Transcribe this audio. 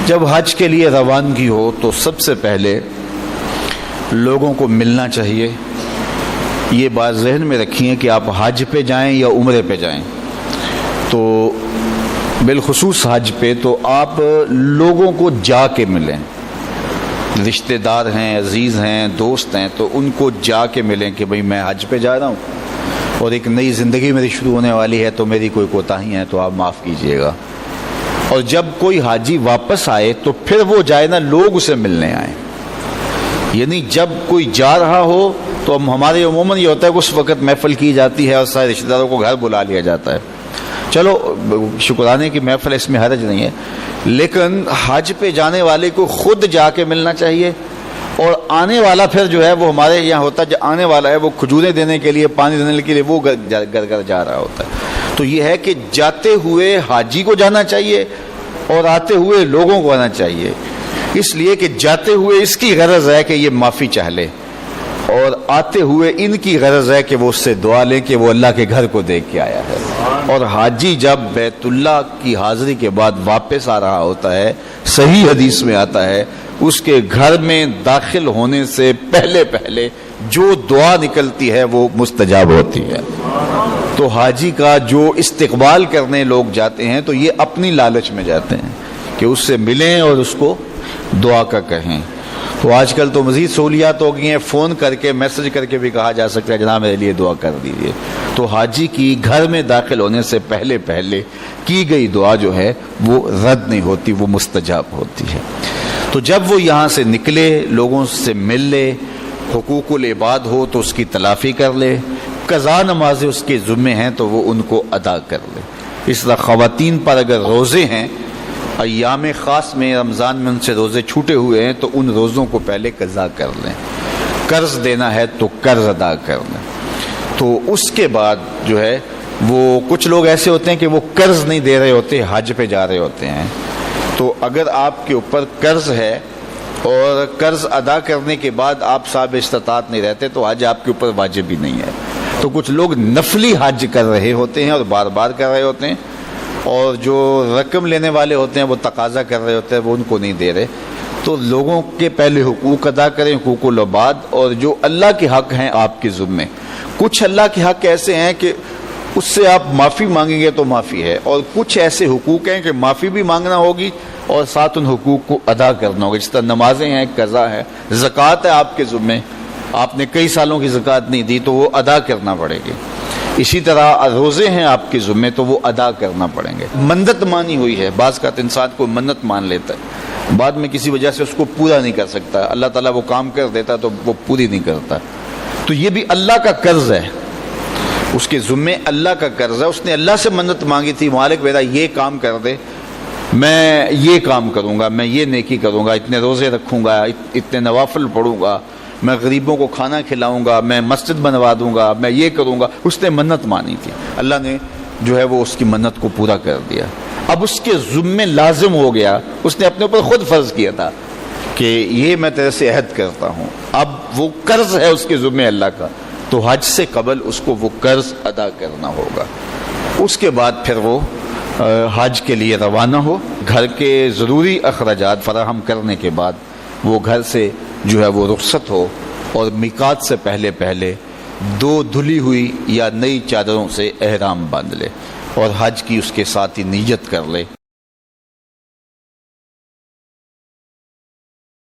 جب حج کے لیے روانگی ہو تو سب سے پہلے لوگوں کو ملنا چاہیے. یہ بات ذہن میں رکھیے کہ آپ حج پہ جائیں یا عمرے پہ جائیں تو بالخصوص حج پہ تو آپ لوگوں کو جا کے ملیں. رشتہ دار ہیں، عزیز ہیں، دوست ہیں تو ان کو جا کے ملیں کہ بھئی میں حج پہ جا رہا ہوں اور ایک نئی زندگی میری شروع ہونے والی ہے، تو میری کوئی کوتاہی ہے تو آپ معاف کیجئے گا. اور جب کوئی حاجی واپس آئے تو پھر وہ جائے نا لوگ اسے ملنے آئیں. یعنی جب کوئی جا رہا ہو تو ہمارے عموماً یہ ہوتا ہے کہ اس وقت محفل کی جاتی ہے اور سارے رشتہ داروں کو گھر بلا لیا جاتا ہے. چلو شکرانے کی محفل، اس میں حرج نہیں ہے، لیکن حج پہ جانے والے کو خود جا کے ملنا چاہیے. اور آنے والا پھر جو ہے وہ ہمارے یہاں ہوتا ہے، جو آنے والا ہے وہ کھجوریں دینے کے لیے، پانی دینے کے لیے وہ گھر جا رہا ہوتا ہے. تو یہ ہے کہ جاتے ہوئے حاجی کو جانا چاہیے اور آتے ہوئے لوگوں کو آنا چاہیے. اس لیے کہ جاتے ہوئے اس کی غرض ہے کہ یہ معافی چاہ لے، اور آتے ہوئے ان کی غرض ہے کہ وہ اس سے دعا لیں کہ وہ اللہ کے گھر کو دیکھ کے آیا ہے. اور حاجی جب بیت اللہ کی حاضری کے بعد واپس آ رہا ہوتا ہے، صحیح حدیث میں آتا ہے اس کے گھر میں داخل ہونے سے پہلے جو دعا نکلتی ہے وہ مستجاب ہوتی ہے. تو حاجی کا جو استقبال کرنے لوگ جاتے ہیں تو یہ اپنی لالچ میں جاتے ہیں کہ اس سے ملیں اور اس کو دعا کا کہیں. تو آج کل تو مزید سہولیات ہو گئی ہیں، فون کر کے میسج کر کے بھی کہا جا سکتا ہے جناب میرے لیے دعا کر دیجیے. تو حاجی کی گھر میں داخل ہونے سے پہلے کی گئی دعا جو ہے وہ رد نہیں ہوتی، وہ مستجاب ہوتی ہے. تو جب وہ یہاں سے نکلے، لوگوں سے مل لے، حقوق العباد ہو تو اس کی تلافی کر لے، قضا نمازیں اس کے ذمے ہیں تو وہ ان کو ادا کر لے. اس طرح خواتین پر اگر روزے ہیں، ایام خاص میں رمضان میں ان سے روزے چھوٹے ہوئے ہیں تو ان روزوں کو پہلے قضا کر لیں. قرض دینا ہے تو قرض ادا کر لیں. تو اس کے بعد جو ہے وہ کچھ لوگ ایسے ہوتے ہیں کہ وہ قرض نہیں دے رہے ہوتے، حج پہ جا رہے ہوتے ہیں. تو اگر آپ کے اوپر قرض ہے اور قرض ادا کرنے کے بعد آپ صاحب استطاعت نہیں رہتے تو حج آپ کے اوپر واجب ہی نہیں ہے. تو کچھ لوگ نفلی حج کر رہے ہوتے ہیں اور بار بار کر رہے ہوتے ہیں، اور جو رقم لینے والے ہوتے ہیں وہ تقاضا کر رہے ہوتے ہیں، وہ ان کو نہیں دے رہے. تو لوگوں کے پہلے حقوق ادا کریں، حقوق العباد، اور جو اللہ کے حق ہیں آپ کے ذمے. کچھ اللہ کے حق ایسے ہیں کہ اس سے آپ معافی مانگیں گے تو معافی ہے، اور کچھ ایسے حقوق ہیں کہ معافی بھی مانگنا ہوگی اور ساتھ ان حقوق کو ادا کرنا ہوگا. جس طرح نمازیں ہیں، قضا ہے، زکوٰۃ ہے آپ کے ذمے، آپ نے کئی سالوں کی زکوٰۃ نہیں دی تو وہ ادا کرنا پڑے گی. اسی طرح روزے ہیں آپ کے ذمے تو وہ ادا کرنا پڑیں گے. منت مانی ہوئی ہے، بعض کا انسان کو منت مان لیتا ہے، بعد میں کسی وجہ سے اس کو پورا نہیں کر سکتا، اللہ تعالیٰ وہ کام کر دیتا تو وہ پوری نہیں کرتا. تو یہ بھی اللہ کا قرض ہے، اس کے ذمے اللہ کا قرض ہے. اس نے اللہ سے منت مانگی تھی، مالک میرا یہ کام کر دے، میں یہ کام کروں گا، میں یہ نیکی کروں گا، اتنے روزے رکھوں گا، اتنے نوافل پڑھوں گا، میں غریبوں کو کھانا کھلاؤں گا، میں مسجد بنوا دوں گا، میں یہ کروں گا. اس نے منت مانی تھی، اللہ نے جو ہے وہ اس کی منت کو پورا کر دیا. اب اس کے ذمے لازم ہو گیا، اس نے اپنے اوپر خود فرض کیا تھا کہ یہ میں تیرے سے عہد کرتا ہوں. اب وہ قرض ہے اس کے ذمے اللہ کا، تو حج سے قبل اس کو وہ قرض ادا کرنا ہوگا. اس کے بعد پھر وہ حج کے لیے روانہ ہو. گھر کے ضروری اخراجات فراہم کرنے کے بعد وہ گھر سے جو ہے وہ رخصت ہو، اور میقات سے پہلے 2 دھلی ہوئی یا نئی چادروں سے احرام باندھ لے اور حج کی اس کے ساتھ ہی نیت کر لے.